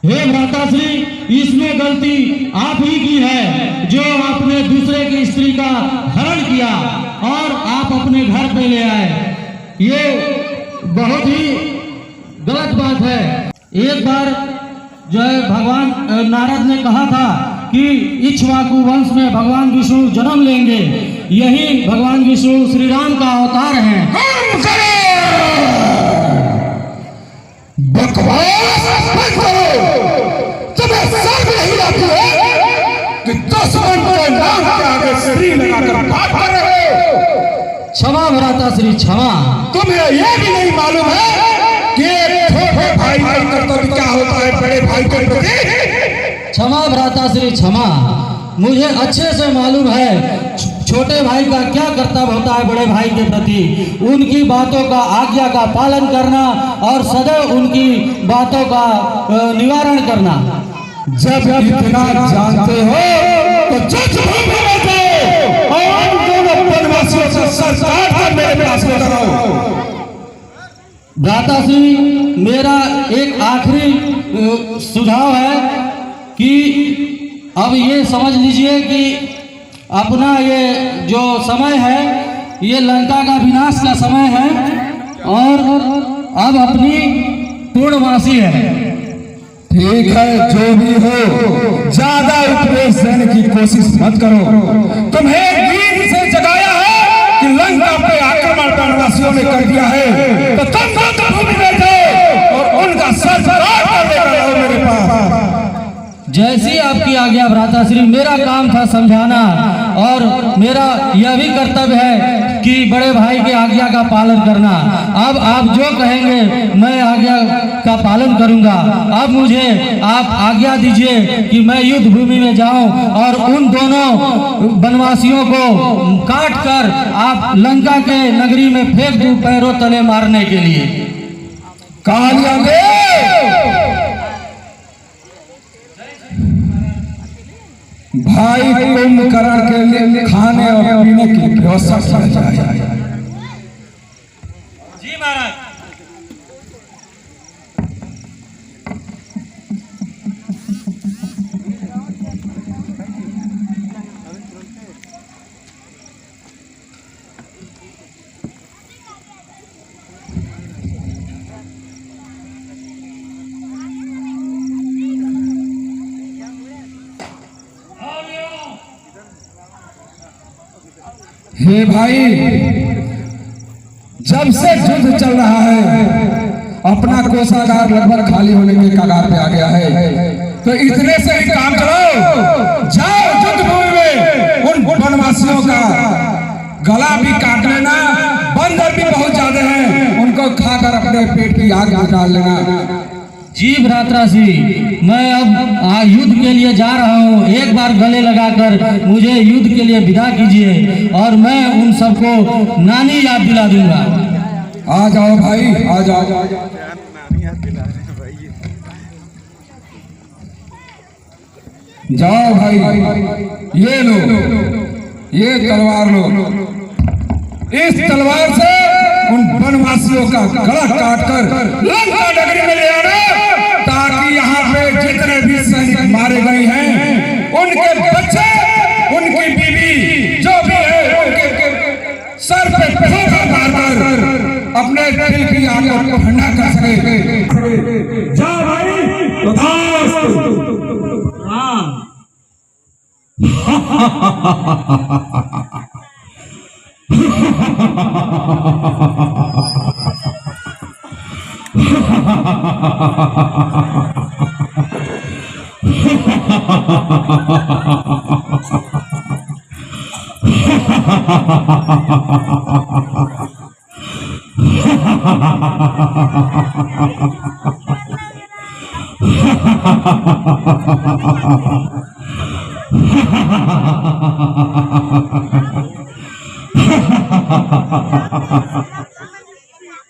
हे भ्राताश्री, इसमें गलती आप ही की है जो आपने दूसरे की स्त्री का हरण किया और आप अपने घर पे ले आए। ये बहुत ही गलत बात है। एक बार जो है भगवान नारद ने कहा था कि इक्ष्वाकु वंश में भगवान विष्णु जन्म लेंगे। यही भगवान विष्णु श्री राम का अवतार हैं। बकवास मत करो। तुम्हें शर्म नहीं आती है कि 10 मिनट के नाम के आगे स्त्री लगाकर बात कर रहे हो। क्षमा भ्राताश्री क्षमा। तुम्हें यह भी नहीं मालूम है कि छोटे भाई का कर्तव्य क्या होता है बड़े भाई के प्रति। क्षमा भ्राताश्री क्षमा। मुझे अच्छे से मालूम है छोटे भाई का क्या कर्तव्य होता है बड़े भाई के प्रति। उनकी बातों का आज्ञा का पालन करना और सदैव उनकी बातों का निवारण करना। जब इतना जानते हो तो जज भूमि में जाओ और दोनों वनवासियों से सर काटकर मेरे पास लेकर आओ। भ्राताश्री, मेरा एक आखिरी सुझाव है कि अब ये समझ लीजिए कि अपना ये जो समय है ये लंका का विनाश का समय है और अब अपनी पूर्णमासी है। ठीक है, जो भी हो, ज्यादा उपदेश देने की कोशिश मत करो। तुम्हें नींद से जगाया है कि लंका पे आक्रमण वनवासियों ने कर दिया है, तो तुम भूमि में जाओ और उनका सर काट कर लेकर आओ मेरे पास। जैसी आपकी आज्ञा भ्राताश्री। मेरा काम था समझाना और मेरा यह भी कर्तव्य है कि बड़े भाई की आज्ञा का पालन करना। अब आप जो कहेंगे मैं आज्ञा का पालन करूंगा। अब मुझे आप आज्ञा दीजिए कि मैं युद्ध भूमि में जाऊं और उन दोनों वनवासियों को काट कर आप लंका के नगरी में फेंक दूं पैरों तले मारने के लिए। कहानियां भाई कुंभकर्ण के लिए खाने और पीने की व्यवस्था की जाए। जी महाराज। हे भाई, जब से युद्ध चल रहा है अपना कोषागार लगभग खाली होने के कगार पे आ गया है, तो इतने से ही काम चलाओ। जाओ युद्ध भूमि में उन वनवासियों का गला भी काट लेना। बंदर भी बहुत ज्यादा हैं, उनको खाकर अपने पेट की आग निकाल लेना। जी भ्राताश्री, मैं अब युद्ध के लिए जा रहा हूँ। एक बार गले लगाकर मुझे युद्ध के लिए विदा कीजिए और मैं उन सबको नानी याद दिला दूंगा। आ जाओ भाई, आ जाओ। जाओ भाई, ये लो, ये तलवार लो। इस तलवार से उन वनवासियों का गला काटकर लंका नगरी में ले आना, ताकि यहाँ पे जितने भी सैनिक मारे गए हैं उनके बच्चे, उनकी बीवी जो भी है उनके सर पे ठोकर मारकर अपने दिल की आग को ठंडा कर सके। जा भाई,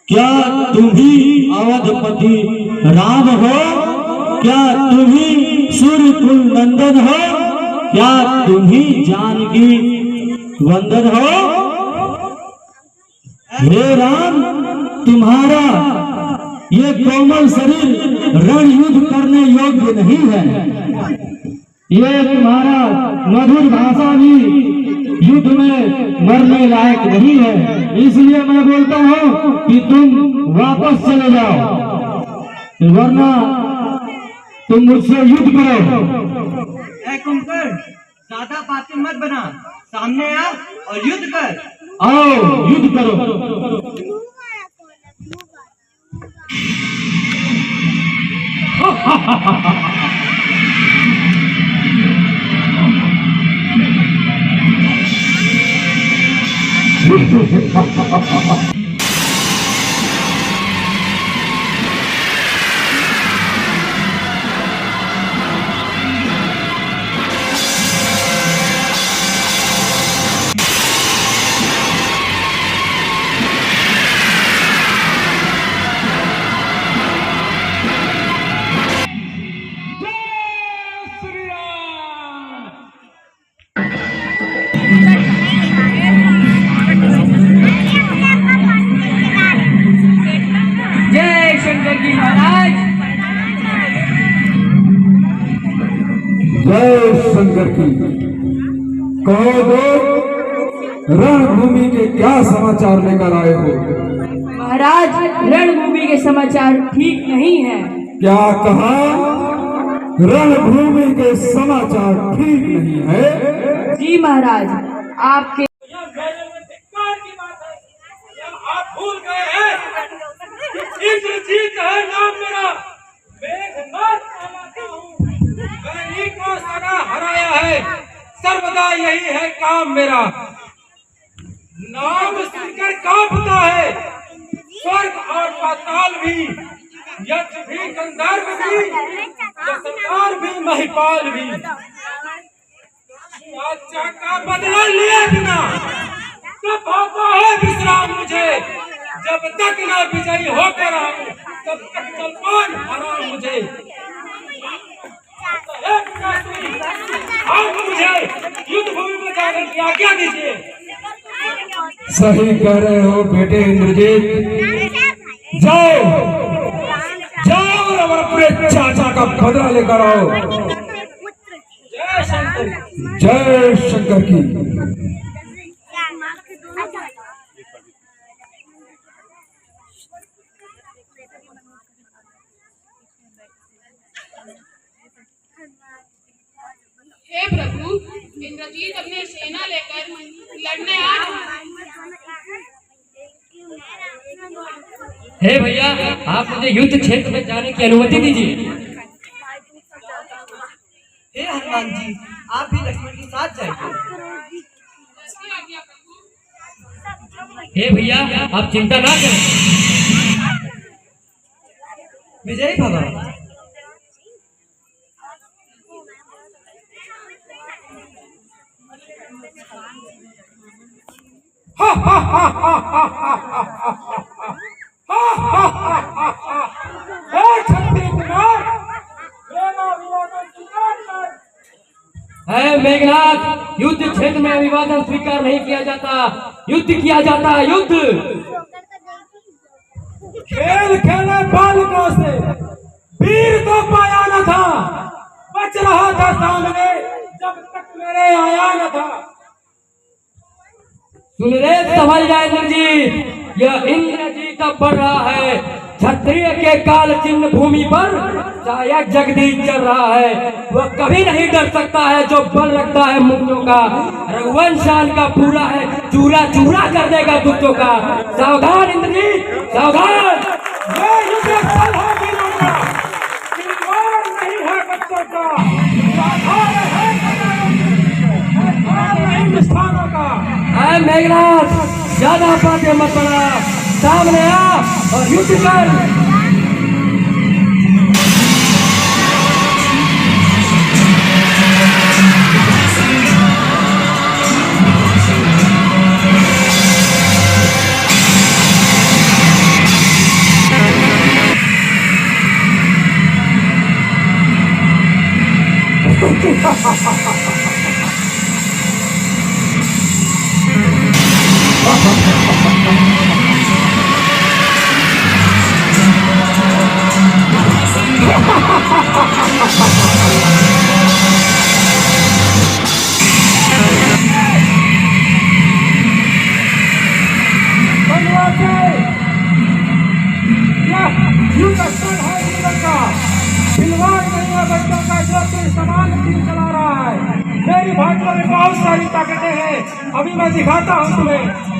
क्या तुम ही अवधपति राम हो? क्या तुम ही सूर्यकुल नंदन हो? क्या तुम ही जानकी वंदन हो? हे राम, तुम्हारा ये कोमल शरीर रण युद्ध करने योग्य नहीं है। ये तुम्हारा मधुर भाषा भी युद्ध में मरने लायक नहीं है। इसलिए मैं बोलता हूँ कि तुम वापस चले जाओ, वरना तुम मुझसे युद्ध करो। कुंभकर्ण, ज्यादा बातें मत बना, सामने आ और युद्ध कर। आओ युद्ध करो। जय शंकर जी महाराज। जय शंकर की। कहो दो, रणभूमि के क्या समाचार लेकर आए हो? महाराज, रणभूमि के समाचार ठीक नहीं है। क्या कहा? रणभूमि के समाचार ठीक नहीं है? जी महाराज, आपके आप भूल गए हैं? इंद्रजीत है नाम मेरा, मेघनाद कहलाता हूँ। मैंने को सदा हराया है, सर्वदा यही है काम मेरा। नाम सुनकर कांपता है स्वर्ग और पाताल भी, यक्ष भी, गंधर्व भी, जसदार भी, महिपाल भी। बादशाह का बदला लिए बिना तब आता है विश्राम मुझे। जब तक ना विजयी होकर आऊं तब तक जलपान हराम मुझे। आप मुझे युद्ध भूमि में जाने की आज्ञा दीजिए। सही कह रहे हो बेटे इंद्रजीत। जाओ जाओ और अपने चाचा का बदला लेकर आओ। जय शंकर। जय शंकर की। हे प्रभु, इंद्रजीत अपने सेना लेकर लड़ने आ रहा है। हे भैया, आप मुझे युद्ध क्षेत्र में जाने की अनुमति दीजिए। हे हनुमान जी, आप भी लक्ष्मण के साथ जाइए। हे भैया, आप चिंता ना करें। विजयी भव। है मेघनाथ, युद्ध क्षेत्र में अभिवादन स्वीकार नहीं किया जाता, युद्ध किया जाता है, युद्ध। खेल खेले बालकों से वीर तो पाया न था, बच रहा था सामने जब तक मेरे आया न था। सुन रे संभल जाए इंद्रजीत, यह इंद्रजीत अब बढ़ रहा है। क्षत्रिय के काल चिन्ह भूमि पर सहायक जगदीश चल रहा है। वह कभी नहीं डर सकता है जो बल रखता है मुक्तों का। रघुवंशान का पूरा है, चूरा चूरा कर देगा दुष्टों का। सावधान इंद्रजीत, सावधान। ये युद्ध स्थल है वीरों का, निर्माण नहीं है बच्चों का। आधार है आधार नहीं निष्ठानों का। है मेघनाथ, ज्यादा बातें मत बना, सामने आ और युद्ध कर। लड़कों का जो तीर समान तीर चला रहा है। मेरी भाइयों में बहुत सारी ताकतें हैं, अभी मैं दिखाता हूँ तुम्हें।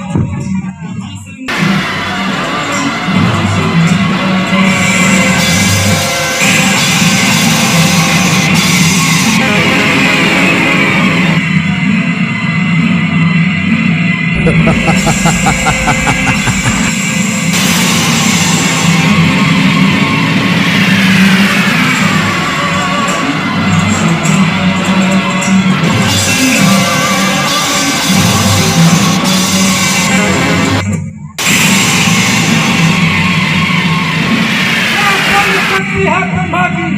शक्ति है ब्रह्मा की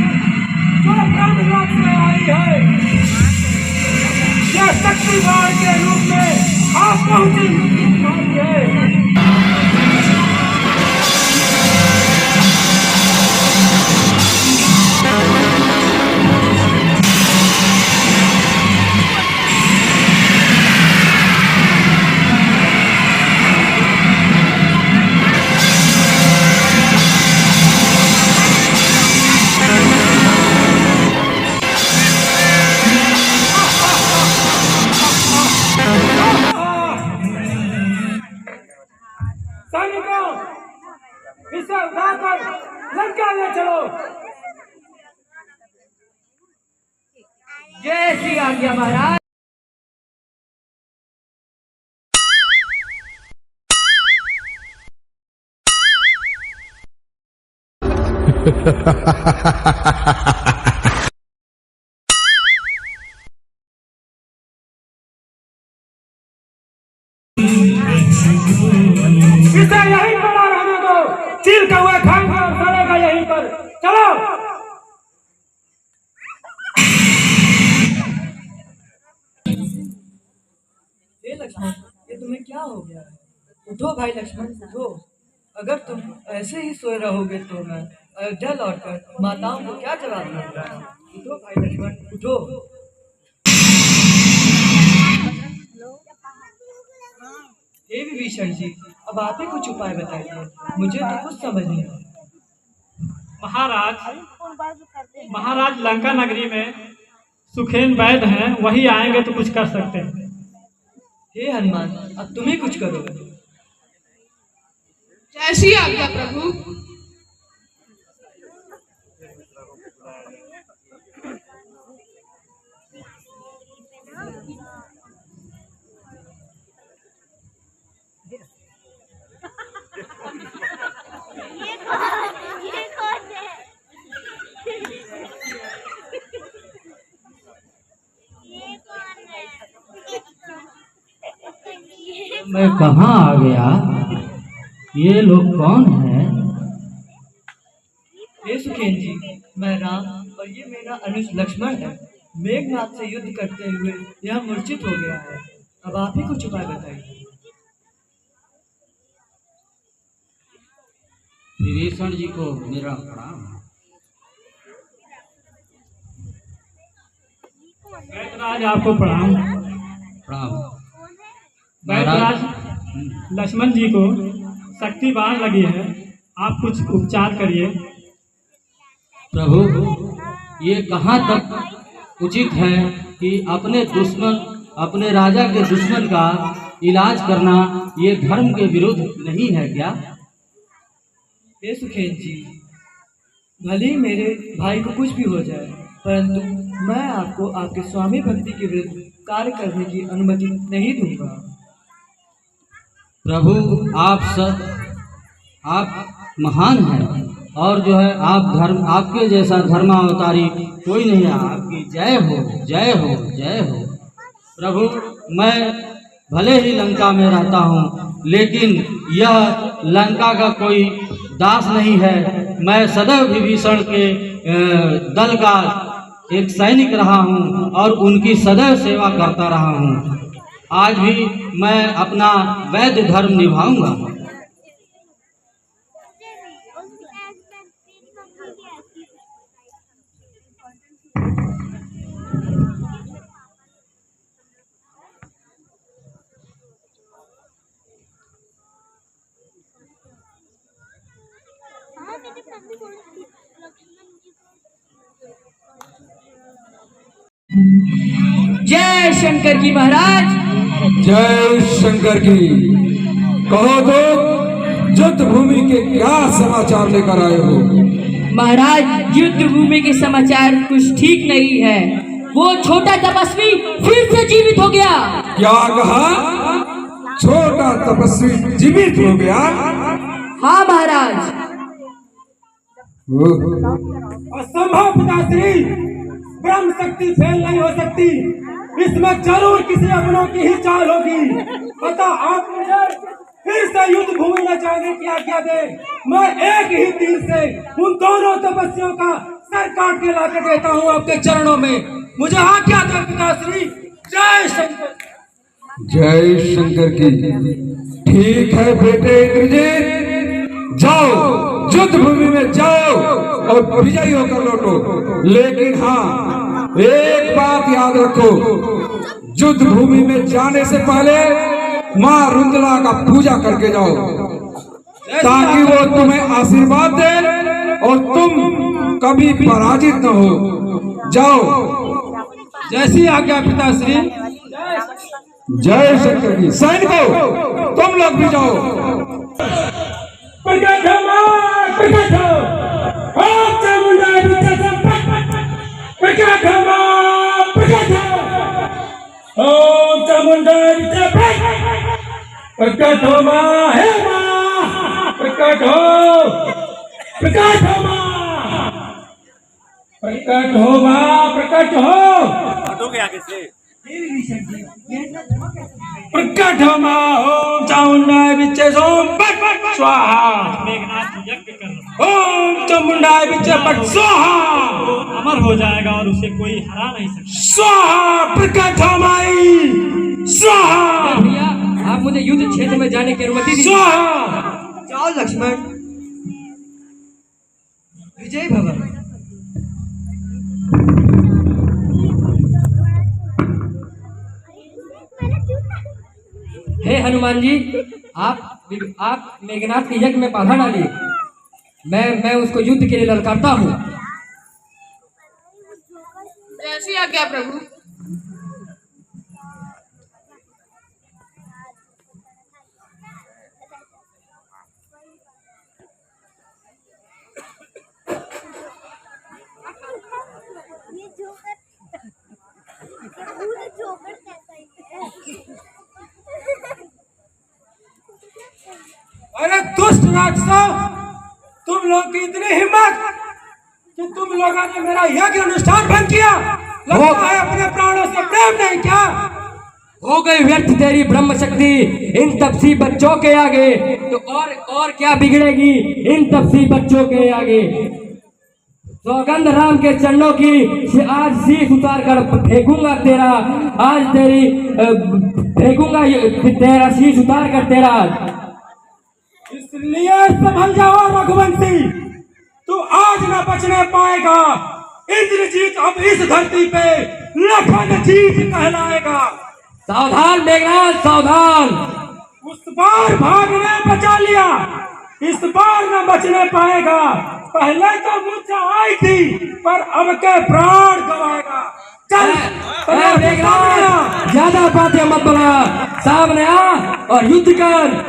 जो ब्रह्मलोक से आई है। यह शक्ति बाण के रूप में आप पहुंची है। सैनिकों, इसे उठाकर लंका ले चलो। जय श्री आज्ञा महाराज। इसे यहीं पड़ा रहने दो, चील का हुआ खाएगा और सड़ेगा यहीं पर। चलो। हे लक्ष्मण, ये तुम्हें क्या हो गया है? उठो भाई लक्ष्मण, उठो। अगर तुम ऐसे ही सोए रहोगे तो मैं अयोध्या लौटकर माताओं को क्या जवाब दूंगा? उठो भाई लक्ष्मण, उठो। हे विभीषण जी, अब आप ही कुछ उपाय बताइए, मुझे तो कुछ समझ नहीं आ रहा। महाराज लंका नगरी में सुखेन वैद्य हैं, वही आएंगे तो कुछ कर सकते हैं। हे हनुमान, अब तुम ही कुछ करो। जैसी आज्ञा प्रभु। मैं कहाँ आ गया? ये लोग कौन हैं? हे सुखेन जी, मैं राम और ये मेरा अनुज लक्ष्मण है। मेघनाथ से युद्ध करते हुए यह मूर्छित हो गया है। अब आप ही कुछ उपाय बताइए। विभीषण जी को मेरा प्रणाम। वैद्यराज आपको प्रणाम। प्रणाम। वैद्यराज, लक्ष्मण जी को शक्ति बाण लगी है, आप कुछ उपचार करिए। प्रभु, ये कहाँ तक उचित है कि अपने दुश्मन, अपने राजा के दुश्मन का इलाज करना ये धर्म के विरुद्ध नहीं है क्या? हे सुखेन जी, भले ही मेरे भाई को कुछ भी हो जाए, परंतु मैं आपको आपके स्वामी भक्ति के विरुद्ध कार्य करने की अनुमति नहीं दूंगा। प्रभु, आप महान हैं और जो है आप धर्म, आपके जैसा धर्मावतारी कोई नहीं है। आपकी जय हो, जय हो, जय हो। प्रभु, मैं भले ही लंका में रहता हूँ, लेकिन यह लंका का कोई दास नहीं है। मैं सदैव विभीषण के दल का एक सैनिक रहा हूँ और उनकी सदैव सेवा करता रहा हूँ। आज भी मैं अपना वैद्य धर्म निभाऊंगा। जय शंकर की महाराज। जय शंकर की। कहो तो युद्ध भूमि के क्या समाचार लेकर आए हो? महाराज युद्ध भूमि के समाचार कुछ ठीक नहीं है। वो छोटा तपस्वी फिर से जीवित हो गया। क्या कहा? छोटा तपस्वी जीवित हो गया? हाँ महाराज। असंभव पिताश्री, ब्रह्म शक्ति फेल नहीं हो सकती। इसमें जरूर किसी अपनों की ही चाल होगी। पता आप मुझे फिर से युद्ध भूमि में जाने की आज्ञा दे। मैं एक ही तीर से उन दोनों तपस्वियों का सर काट के ला के देता हूँ आपके चरणों में। मुझे आज्ञा दे पिताश्री। जय शंकर। जय शंकर की। ठीक है बेटे इंद्रजीत, जाओ युद्ध भूमि में जाओ और विजयी होकर लौटो। लेकिन हाँ, एक बात याद रखो, युद्ध भूमि में जाने से पहले माँ रुंदला का पूजा करके जाओ, ताकि वो तुम्हें आशीर्वाद दे और तुम कभी पराजित न हो। जाओ। जैसी आज्ञा पिताश्री। जय शंकर की। सैनिकों, तुम लोग भी जाओ। प्रकट हो मां, प्रकट हो। ओम चामुंडा विद्या प्रकट हो मां, प्रकट हो। ओम चामुंडा विद्या प्रकट हो मां, हे मां प्रकट हो। प्रकट हो मां, प्रकट हो मां, प्रकट हो। आगे से प्रकट हो मां। ओम चामुंडाय विच्चे सोम पट स्वाहा। ओम चामुंडाय विच्चे पट स्वाहा। अमर हो जाएगा और उसे कोई हरा नहीं सकता। स्वाहा। प्रकट हो माई स्वाहा। भैया आप मुझे युद्ध क्षेत्र में जाने की अनुमति दीजिए। स्वाहा। जाओ लक्ष्मण, विजय भवन। हे हनुमान जी, आप मेघनाथ के यज्ञ में बाधा डालिए। मैं उसको युद्ध के लिए ललकारता हूँ। जैसी आज्ञा प्रभु। अरे दुष्ट राक्षसों, तुम लोग की इतनी हिम्मत कि तुम लोगों ने मेरा यज्ञ अनुष्ठान भंग किया। लगता है अपने प्राणों से प्रेम नहीं क्या? हो गई व्यर्थ तेरी ब्रह्म शक्ति इन तपसी बच्चों के आगे। तो और क्या बिगड़ेगी इन तपसी बच्चों के आगे। सौगंध राम के चरणों की आज शीश उतार कर फेंकूंगा तेरा। आज तेरी फेंकूंगा तेरा शीश उतार कर तेरा। इसलिए संभल जाओ रघुवंशी, तू आज न बचने पाएगा। इंद्रजीत अब इस धरती पे लखन जीत कहलाएगा। सावधान मेघनाथ, सावधान। उस बार भागने बचा लिया, इस बार न बचने पाएगा। पहले तो मुझसे आई थी, पर अब के प्राण गवाएगा। चल मेघनाथ, ज्यादा बातें मत बोला, सामने आ और युद्ध कर।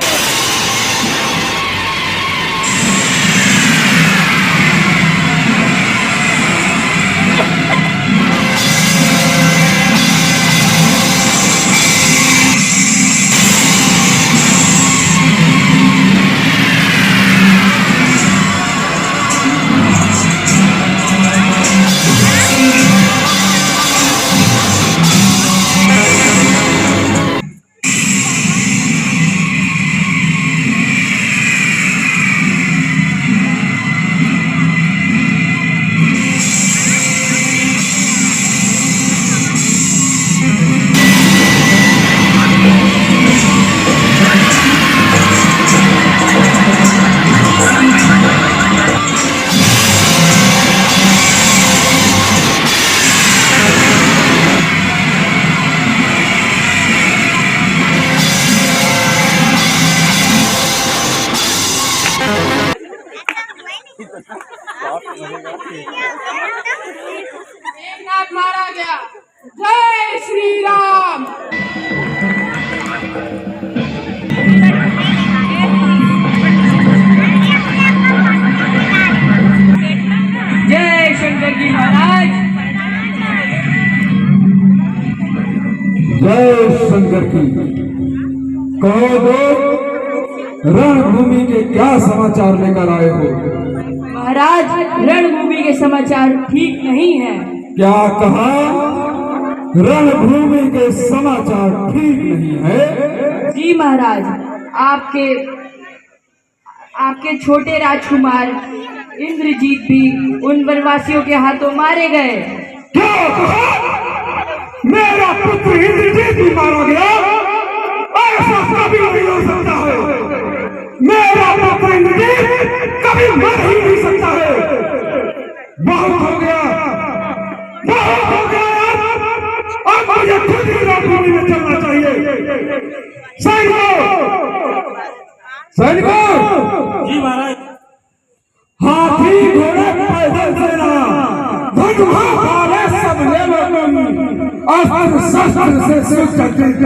मेघनाथ मारा गया। जय श्री राम। जय शंकर जी महाराज। जय शंकर की। कहो दो, रणभूमि के क्या समाचार लेकर आए हो? महाराज, रणभूमि के समाचार ठीक नहीं है। क्या कहा? रणभूमि के समाचार ठीक नहीं है? जी महाराज, आपके छोटे राजकुमार इंद्रजीत भी उन वनवासियों के हाथों मारे गए। क्या कहा? मेरा पुत्र इंद्रजीत भी मारा गया? ऐसा कभी नहीं हो सकता है। मेरा पुत्र इंद्रजीत कभी मर ही नहीं सकता है। बहुत हो गया, बहुत हो गया। अब मुझे खुद ही रणभूमि में चलना चाहिए। सैनिकों, जी महाराज। हाथी घोड़े पैदल सेना धनुहा भाले सब ले लो तुम। अस्त्र शस्त्र से सुसज्जित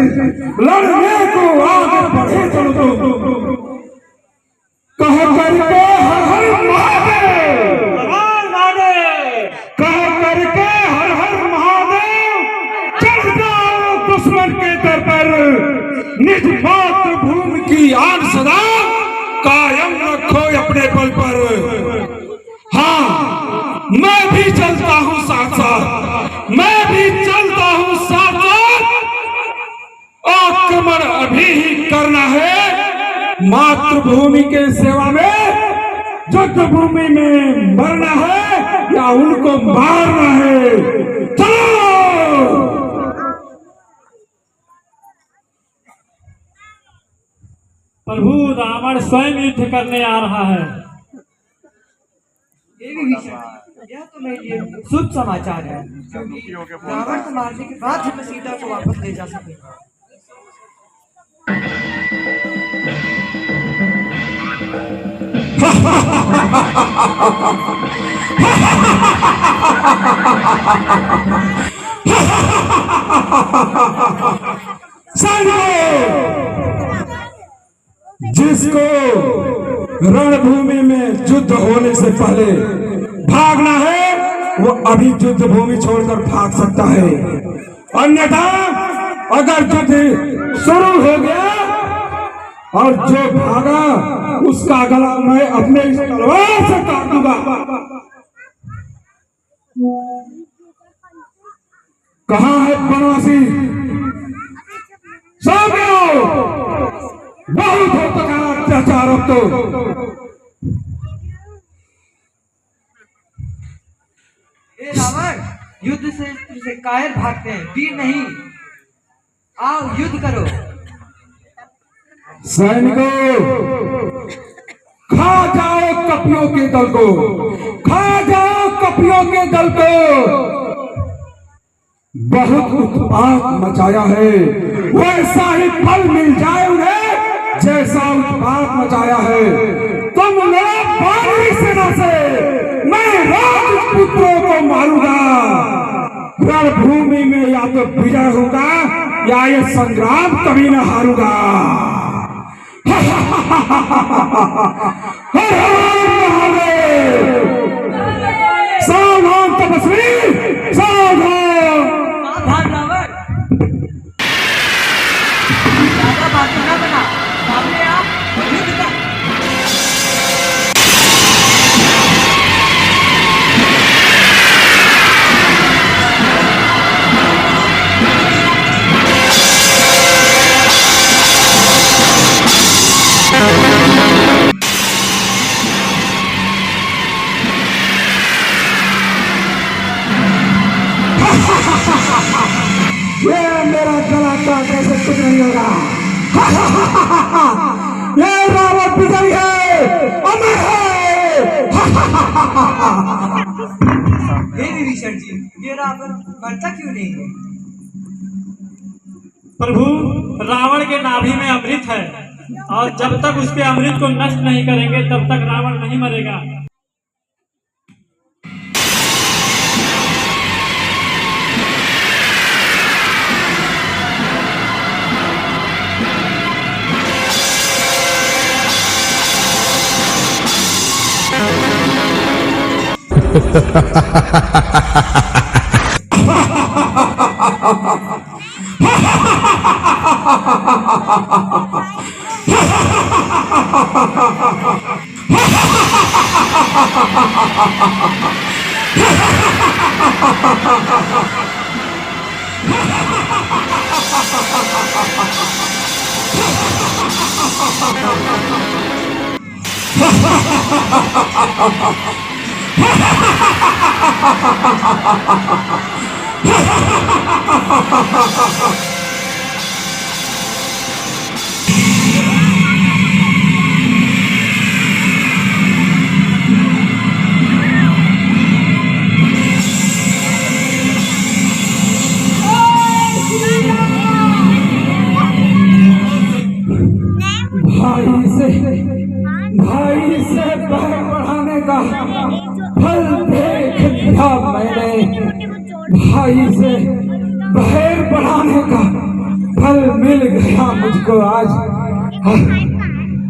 लड़ने को आगे बढ़े चलो तुम। कह करके हर हर महादेव, कह करके हर हर महादेव। चढ़ जाओ दुश्मन के दर पर, निज मातृभूमि की आन सदा कायम रखो अपने बल पर। हाँ, मैं भी चलता हूँ साथ साथ, मैं भी चलता हूँ साथ साथ। आक्रमण अभी ही करना है मातृभूमि के सेवा में। युद्ध भूमि में मरना है या उनको मारना है। चलो। प्रभु, रावण स्वयं युद्ध करने आ रहा है। देवी भीषण, यह तो मेरे लिए शुभ समाचार है, क्योंकि रावण को मारने के बाद ही मैं सीता को वापस ले जा सकेगा। जिसको रणभूमि में युद्ध होने से पहले भागना है, वो अभी युद्ध भूमि छोड़कर भाग सकता है। अन्यथा अगर युद्ध शुरू हो गया और जो भागा उसका गला मैं अपने इस तलवार से काट दूंगा। कहाँ है बनवासी? सब आओ, बहुत हो चुका अत्याचार अब तो। हे रावण, युद्ध से कायर भागते हैं, वीर नहीं। आओ युद्ध करो। सैनिकों, खा जाओ कपियों के दल को, खा जाओ कपियों के दल को। बहुत उत्पात मचाया है, वैसा ही फल मिल जाए उन्हें जैसा उत्पात मचाया है। तुम मेरा बारी सेना से मैं राजपुत्रों को मारूंगा। रणभूमि में या तो विजय होगा या ये संग्राम कभी न हारूंगा। सावधान तपस्वी, सावधान। सावधान रावण, ज्यादा बातें न बना, सामने आ और युद्ध कर। ये मेरा गला काट कैसे कुछ नहीं होगा। ये रावण विजयी है, अमर है। हे विभीषण जी, ये रावण मरता क्यों नहीं है? प्रभु, रावण के नाभि में अमृत है और जब तक उसके अमृत को नष्ट नहीं करेंगे तब तक रावण नहीं मरेगा। भाई से बहर बढ़ाने का फल देख लिया मैंने। भाई से बहर बढ़ाने का फल मिल गया मुझको आज।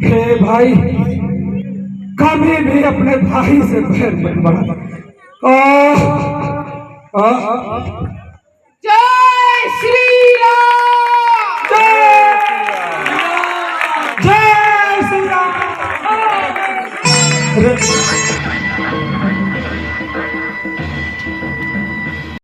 हे भाई, कभी भी अपने भाई से बहर मत बढ़ा। जय श्री राम। जय श्री राम।